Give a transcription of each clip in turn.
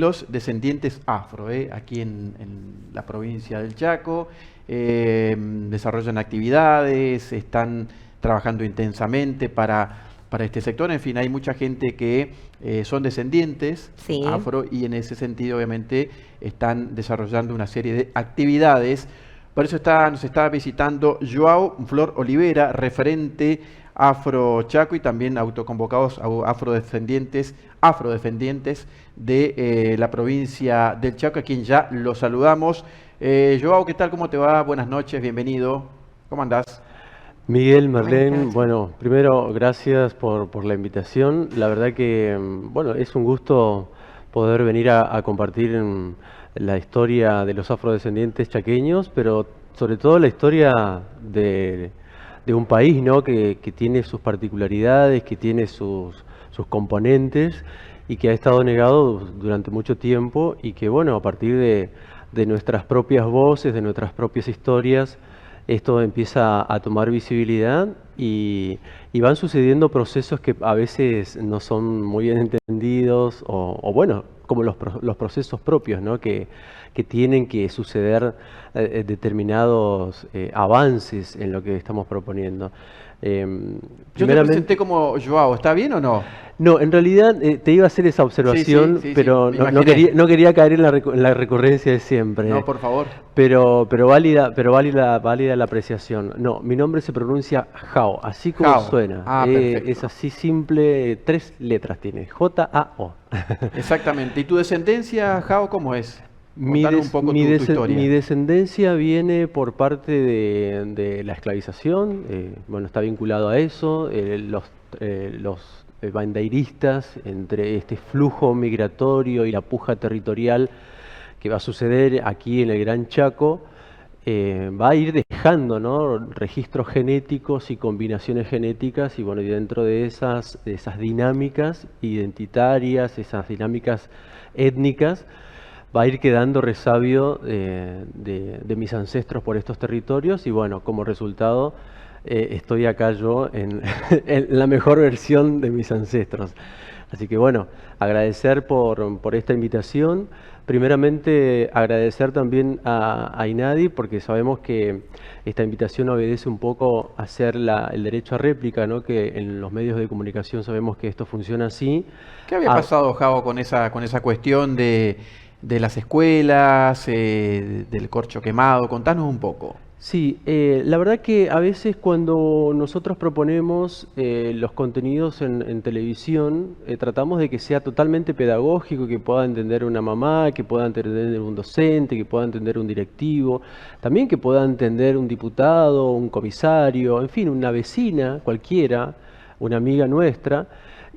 los descendientes afro, aquí en la provincia del Chaco. Desarrollan actividades, están trabajando intensamente para este sector. En fin, hay mucha gente que son descendientes Sí. afro y en ese sentido obviamente están desarrollando una serie de actividades. Por eso nos está visitando Joao Flor Olivera, referente Afro Chaco y también autoconvocados afrodescendientes de la provincia del Chaco, a quien ya lo saludamos. Joao, ¿qué tal? ¿Cómo te va? Buenas noches, bienvenido. ¿Cómo andás? Miguel, Marlene, bueno, primero gracias por la invitación. La verdad que, bueno, es un gusto poder venir a compartir la historia de los afrodescendientes chaqueños, pero sobre todo la historia de un país, ¿no? que tiene sus particularidades, que tiene sus componentes y que ha estado negado durante mucho tiempo y que, bueno, a partir de nuestras propias voces, de nuestras propias historias, esto empieza a tomar visibilidad y van sucediendo procesos que a veces no son muy bien entendidos o bueno, como los procesos propios, ¿no? que tienen que suceder determinados avances en lo que estamos proponiendo. Yo te presenté como Joao, ¿está bien o no? No, en realidad te iba a hacer esa observación, sí, pero no quería caer en la recurrencia de siempre. No, por favor. Pero válida la apreciación. No, mi nombre se pronuncia Jao, así como Jao. suena. Perfecto. Es así simple, 3 letras tiene, J-A-O. Exactamente. ¿Y tu descendencia, Jao, cómo es? Mi Contanos un poco tu historia. Mi descendencia viene por parte de la esclavización, bueno, está vinculado a eso, los bandeiristas, entre este flujo migratorio y la puja territorial que va a suceder aquí en el Gran Chaco, va a ir dejando, ¿no? registros genéticos y combinaciones genéticas, y bueno, y dentro de esas dinámicas identitarias, esas dinámicas étnicas, va a ir quedando resabio de mis ancestros por estos territorios y bueno, como resultado estoy acá yo en la mejor versión de mis ancestros. Así que bueno, agradecer por esta invitación. Primeramente agradecer también a INADI porque sabemos que esta invitación obedece un poco a hacer el derecho a réplica, ¿no? Que en los medios de comunicación sabemos que esto funciona así. ¿Qué había pasado, Jao, con esa cuestión de las escuelas, del corcho quemado? Contanos un poco. Sí, la verdad que a veces cuando nosotros proponemos los contenidos en televisión, tratamos de que sea totalmente pedagógico, que pueda entender una mamá, que pueda entender un docente, que pueda entender un directivo, también que pueda entender un diputado, un comisario, en fin, una vecina cualquiera, una amiga nuestra,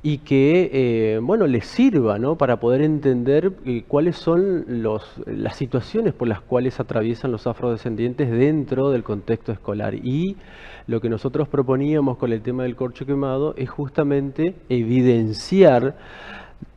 y que bueno, les sirva, ¿no? para poder entender cuáles son las situaciones por las cuales atraviesan los afrodescendientes dentro del contexto escolar. Y lo que nosotros proponíamos con el tema del corcho quemado es justamente evidenciar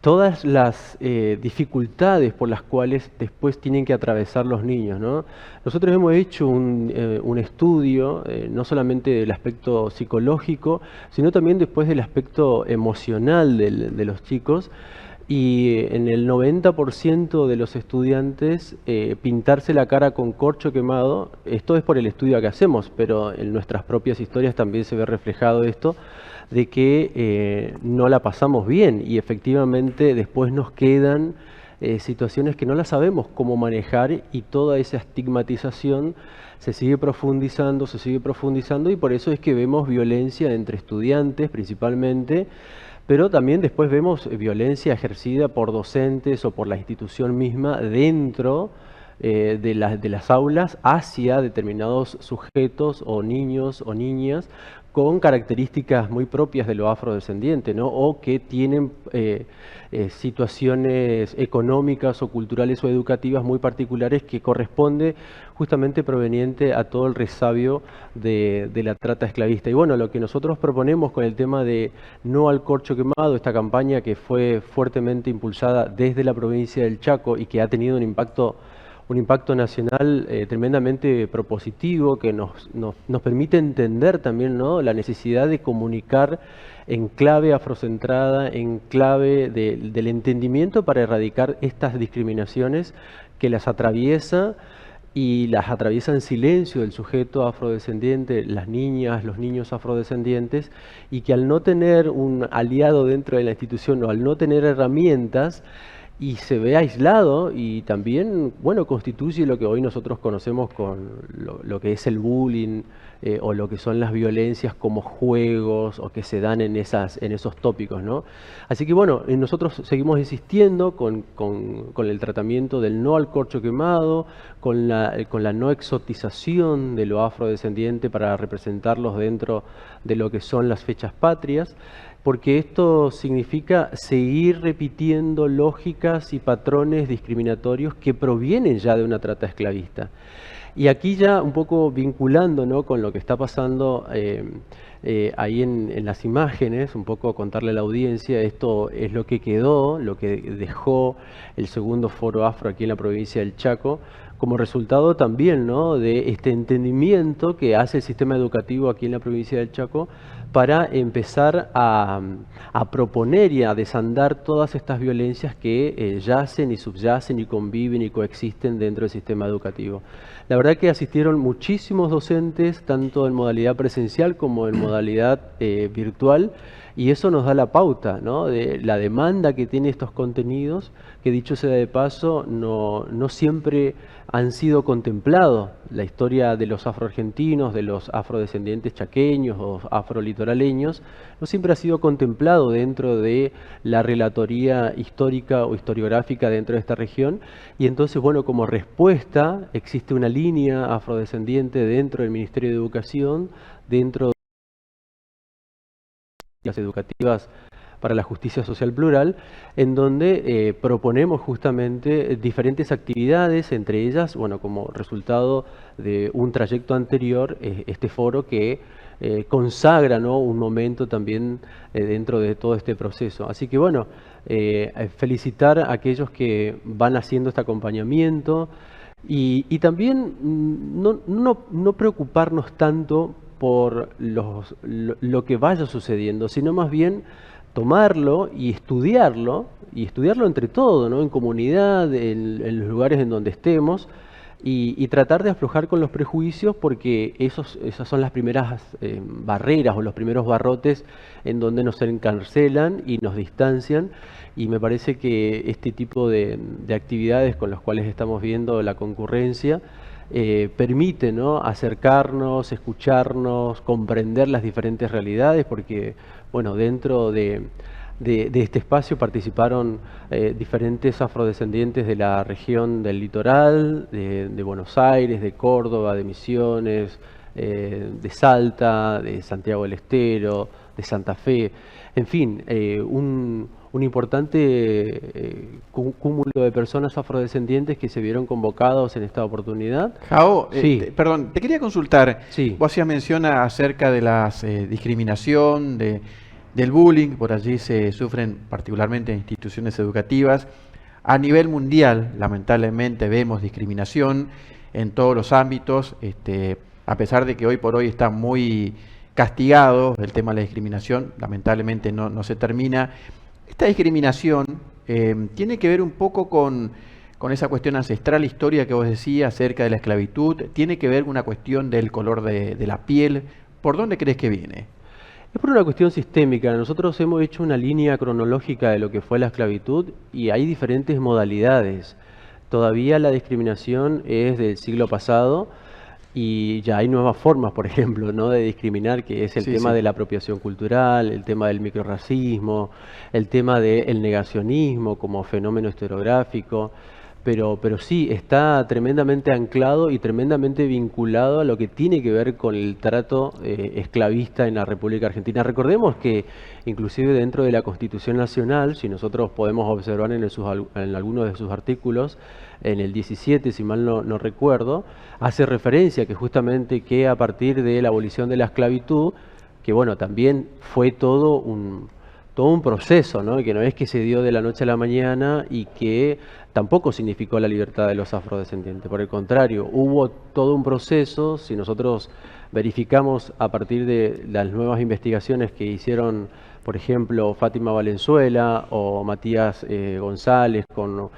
todas las dificultades por las cuales después tienen que atravesar los niños, ¿no? Nosotros hemos hecho un estudio, no solamente del aspecto psicológico, sino también después del aspecto emocional de los chicos, y en el 90% de los estudiantes pintarse la cara con corcho quemado, esto es por el estudio que hacemos, pero en nuestras propias historias también se ve reflejado esto, de que no la pasamos bien y efectivamente después nos quedan situaciones que no las sabemos cómo manejar y toda esa estigmatización se sigue profundizando y por eso es que vemos violencia entre estudiantes principalmente, pero también después vemos violencia ejercida por docentes o por la institución misma dentro de las aulas hacia determinados sujetos o niños o niñas con características muy propias de lo afrodescendiente, ¿no? O que tienen situaciones económicas o culturales o educativas muy particulares que corresponde justamente proveniente a todo el resabio de la trata esclavista. Y bueno, lo que nosotros proponemos con el tema de No al Corcho Quemado, esta campaña que fue fuertemente impulsada desde la provincia del Chaco y que ha tenido un impacto un impacto nacional tremendamente propositivo que nos permite entender también, ¿no?, la necesidad de comunicar en clave afrocentrada, en clave del entendimiento para erradicar estas discriminaciones que las atraviesa y las atraviesa en silencio el sujeto afrodescendiente, las niñas, los niños afrodescendientes, y que al no tener un aliado dentro de la institución o al no tener herramientas, y se ve aislado y también, bueno, constituye lo que hoy nosotros conocemos con lo que es el bullying o lo que son las violencias como juegos o que se dan en esos tópicos, ¿no? Así que bueno, nosotros seguimos insistiendo con el tratamiento del no al corcho quemado, con la no exotización de lo afrodescendiente para representarlos dentro de lo que son las fechas patrias, porque esto significa seguir repitiendo lógicas y patrones discriminatorios que provienen ya de una trata esclavista. Y aquí ya un poco vinculando, ¿no?, con lo que está pasando ahí en las imágenes, un poco contarle a la audiencia, esto es lo que quedó, lo que dejó el segundo Foro Afro aquí en la provincia del Chaco, como resultado también, ¿no?, de este entendimiento que hace el sistema educativo aquí en la provincia del Chaco para empezar a proponer y a desandar todas estas violencias que yacen y subyacen y conviven y coexisten dentro del sistema educativo. La verdad que asistieron muchísimos docentes, tanto en modalidad presencial como en modalidad virtual, y eso nos da la pauta, ¿no?, de la demanda que tiene estos contenidos, que dicho sea de paso, no siempre han sido contemplados. La historia de los afroargentinos, de los afrodescendientes chaqueños o afrolitoraleños, no siempre ha sido contemplado dentro de la relatoría histórica o historiográfica dentro de esta región. Y entonces, bueno, como respuesta, existe una línea afrodescendiente dentro del Ministerio de Educación, dentro de las educativas para la justicia social plural, en donde proponemos justamente diferentes actividades, entre ellas, bueno, como resultado de un trayecto anterior, este foro que consagra, ¿no?, un momento también dentro de todo este proceso. Así que bueno, felicitar a aquellos que van haciendo este acompañamiento y también no preocuparnos tanto por lo que vaya sucediendo, sino más bien tomarlo y estudiarlo entre todos, ¿no?, en comunidad, en los lugares en donde estemos, y tratar de aflojar con los prejuicios, porque esas son las primeras barreras o los primeros barrotes en donde nos encarcelan y nos distancian. Y me parece que este tipo de actividades con las cuales estamos viendo la concurrencia permite, ¿no?, acercarnos, escucharnos, comprender las diferentes realidades, porque bueno, dentro de este espacio participaron diferentes afrodescendientes de la región del litoral, de Buenos Aires, de Córdoba, de Misiones, de Salta, de Santiago del Estero, de Santa Fe, en fin, un importante cúmulo de personas afrodescendientes que se vieron convocados en esta oportunidad. Jao, Sí. perdón, te quería consultar. Sí. Vos hacías mención acerca de la discriminación, del bullying, por allí se sufren particularmente en instituciones educativas. A nivel mundial, lamentablemente, vemos discriminación en todos los ámbitos, a pesar de que hoy por hoy está muy castigado el tema de la discriminación, lamentablemente no se termina. Esta discriminación tiene que ver un poco con esa cuestión ancestral, historia que vos decías acerca de la esclavitud, tiene que ver con una cuestión del color de la piel. ¿Por dónde crees que viene? Es por una cuestión sistémica. Nosotros hemos hecho una línea cronológica de lo que fue la esclavitud y hay diferentes modalidades. Todavía la discriminación es del siglo pasado y ya hay nuevas formas, por ejemplo, ¿no?, de discriminar, que es el tema de la apropiación cultural, el tema del microrracismo, el tema del negacionismo como fenómeno historiográfico. Pero sí, está tremendamente anclado y tremendamente vinculado a lo que tiene que ver con el trato esclavista en la República Argentina. Recordemos que inclusive dentro de la Constitución Nacional, si nosotros podemos observar en algunos de sus artículos, en el 17, si mal no recuerdo, hace referencia que justamente que a partir de la abolición de la esclavitud, que bueno, también fue todo todo un proceso, ¿no? Que no es que se dio de la noche a la mañana y que tampoco significó la libertad de los afrodescendientes. Por el contrario, hubo todo un proceso. Si nosotros verificamos a partir de las nuevas investigaciones que hicieron, por ejemplo, Fátima Valenzuela o Matías González con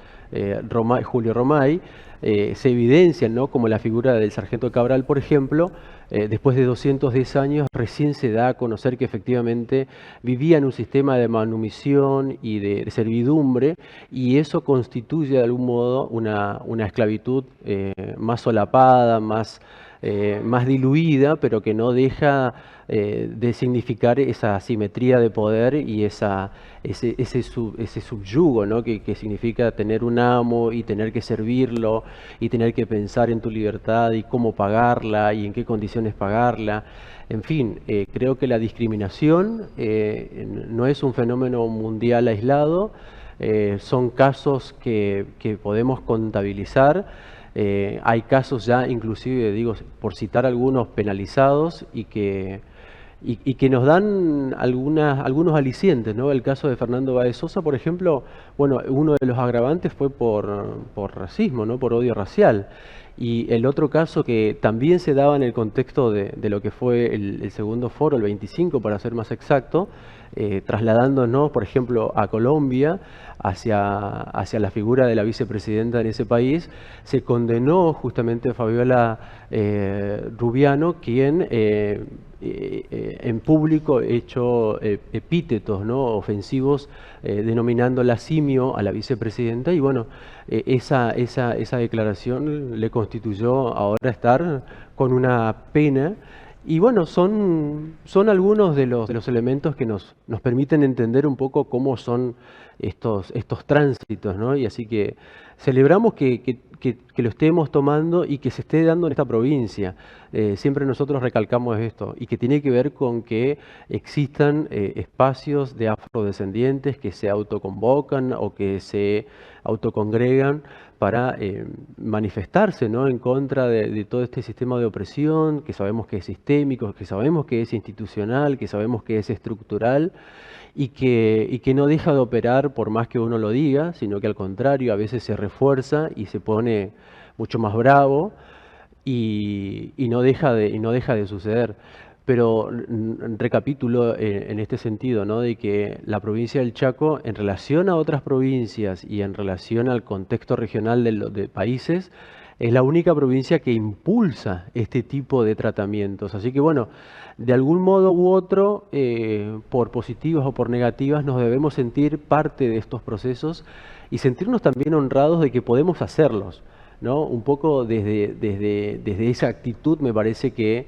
Julio Romay, se evidencian, ¿no? Como la figura del sargento Cabral, por ejemplo, después de 210 años recién se da a conocer que efectivamente vivía en un sistema de manumisión y de servidumbre, y eso constituye de algún modo una esclavitud más solapada, más diluida, pero que no deja de significar esa asimetría de poder y ese subyugo, ¿no? que significa tener un amo y tener que servirlo y tener que pensar en tu libertad y cómo pagarla y en qué condiciones pagarla. En fin, creo que la discriminación no es un fenómeno mundial aislado, son casos que podemos contabilizar. Hay casos ya, inclusive, digo, por citar algunos, penalizados y que nos dan algunos alicientes, ¿no? El caso de Fernando Báez Sosa, por ejemplo, bueno, uno de los agravantes fue por racismo, ¿no? Por odio racial. Y el otro caso que también se daba en el contexto de lo que fue el segundo foro, el 25 para ser más exacto, trasladándonos, por ejemplo, a Colombia, hacia la figura de la vicepresidenta en ese país, se condenó justamente a Fabiola Rubiano, quien en público echó epítetos, ¿no? Ofensivos, denominándola simio a la vicepresidenta, y bueno, esa declaración le constituyó ahora estar con una pena. Y bueno, son algunos de los elementos que nos permiten entender un poco cómo son estos tránsitos, ¿no? Y así que celebramos que lo estemos tomando y que se esté dando en esta provincia. Siempre nosotros recalcamos esto, y que tiene que ver con que existan espacios de afrodescendientes que se autoconvocan o que se autocongregan para manifestarse, ¿no? En contra de todo este sistema de opresión, que sabemos que es sistémico, que sabemos que es institucional, que sabemos que es estructural, y que no deja de operar por más que uno lo diga, sino que al contrario, a veces se refuerza y se pone mucho más bravo, y no deja de suceder. Pero recapitulo en este sentido, ¿no? De que la provincia del Chaco, en relación a otras provincias y en relación al contexto regional de países, es la única provincia que impulsa este tipo de tratamientos. Así que bueno, de algún modo u otro, por positivas o por negativas, nos debemos sentir parte de estos procesos y sentirnos también honrados de que podemos hacerlos, ¿no? Un poco desde esa actitud me parece que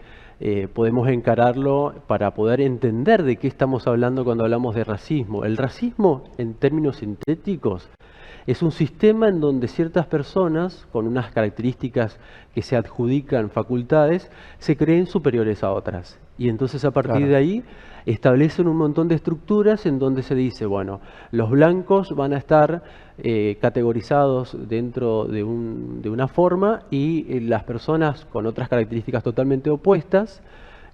podemos encararlo para poder entender de qué estamos hablando cuando hablamos de racismo. El racismo, en términos sintéticos, es un sistema en donde ciertas personas, con unas características que se adjudican facultades, se creen superiores a otras. Y entonces a partir de ahí establecen un montón de estructuras en donde se dice, bueno, los blancos van a estar categorizados dentro de una forma, y las personas con otras características totalmente opuestas,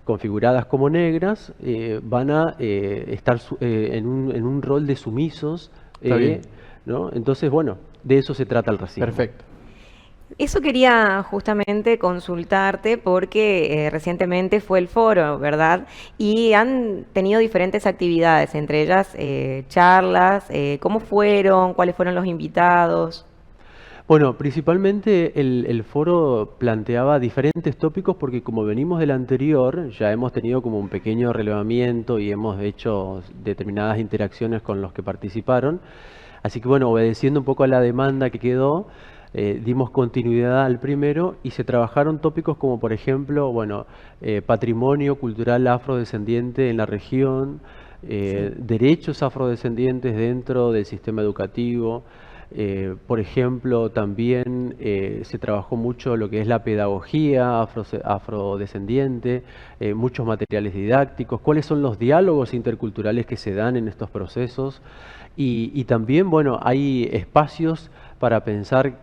configuradas como negras, van a estar en un rol de sumisos, ¿no? Entonces, bueno, de eso se trata el racismo. Perfecto. Eso quería justamente consultarte porque recientemente fue el foro, ¿verdad? Y han tenido diferentes actividades, entre ellas charlas. ¿Cómo fueron? ¿Cuáles fueron los invitados? Bueno, principalmente el foro planteaba diferentes tópicos porque, como venimos del anterior, ya hemos tenido como un pequeño relevamiento y hemos hecho determinadas interacciones con los que participaron. Así que bueno, obedeciendo un poco a la demanda que quedó, dimos continuidad al primero y se trabajaron tópicos como, por ejemplo, bueno, patrimonio cultural afrodescendiente en la región, derechos afrodescendientes dentro del sistema educativo. Por ejemplo, también se trabajó mucho lo que es la pedagogía afrodescendiente, muchos materiales didácticos, cuáles son los diálogos interculturales que se dan en estos procesos, y también, bueno, hay espacios para pensar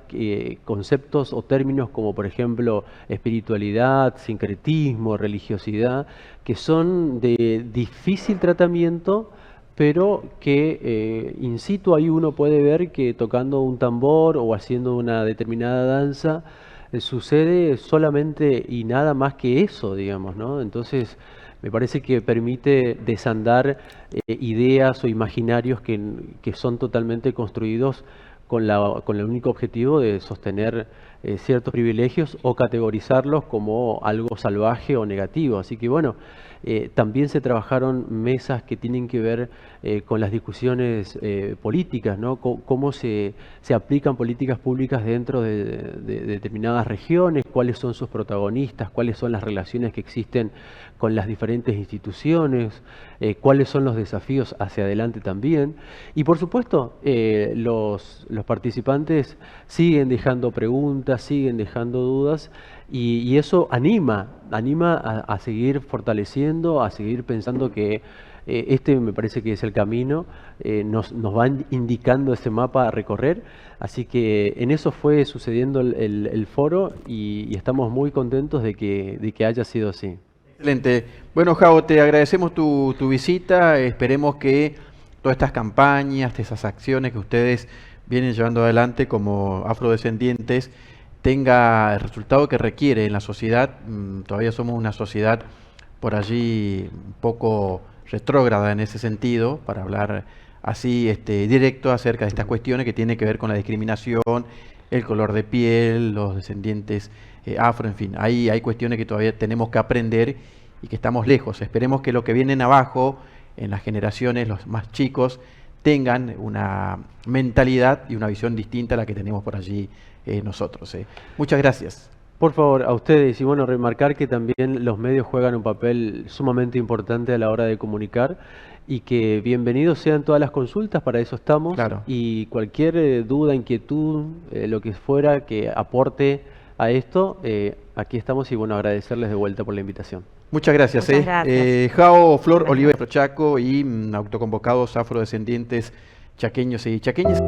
conceptos o términos como, por ejemplo, espiritualidad, sincretismo, religiosidad, que son de difícil tratamiento, pero que in situ ahí uno puede ver que tocando un tambor o haciendo una determinada danza sucede solamente y nada más que eso, digamos, ¿no? Entonces, me parece que permite desandar ideas o imaginarios que son totalmente construidos con el único objetivo de sostener ciertos privilegios o categorizarlos como algo salvaje o negativo. Así que bueno, también se trabajaron mesas que tienen que ver con las discusiones políticas, ¿no? Cómo se aplican políticas públicas dentro de determinadas regiones, cuáles son sus protagonistas, cuáles son las relaciones que existen con las diferentes instituciones, cuáles son los desafíos hacia adelante también. Y por supuesto, los participantes siguen dejando preguntas, siguen dejando dudas, y eso anima a seguir fortaleciendo, a seguir pensando que este me parece que es el camino, nos van indicando ese mapa a recorrer, así que en eso fue sucediendo el foro y estamos muy contentos de que haya sido así. Excelente. Bueno, Jao, te agradecemos tu visita. Esperemos que todas estas campañas, esas acciones que ustedes vienen llevando adelante como afrodescendientes tenga el resultado que requiere en la sociedad. Todavía somos una sociedad por allí un poco retrógrada en ese sentido, para hablar así directo acerca de estas cuestiones que tienen que ver con la discriminación, el color de piel, los descendientes afro, en fin. Hay cuestiones que todavía tenemos que aprender y que estamos lejos. Esperemos que lo que vienen abajo, en las generaciones, los más chicos, tengan una mentalidad y una visión distinta a la que tenemos por allí nosotros. Muchas gracias. Por favor, a ustedes, y bueno, remarcar que también los medios juegan un papel sumamente importante a la hora de comunicar y que bienvenidos sean todas las consultas, para eso estamos. Claro. Y cualquier duda, inquietud, lo que fuera que aporte a esto, aquí estamos y bueno, agradecerles de vuelta por la invitación. Muchas gracias. Muchas gracias. Jao, Flor, Oliva Chaco y autoconvocados afrodescendientes chaqueños y chaqueñas.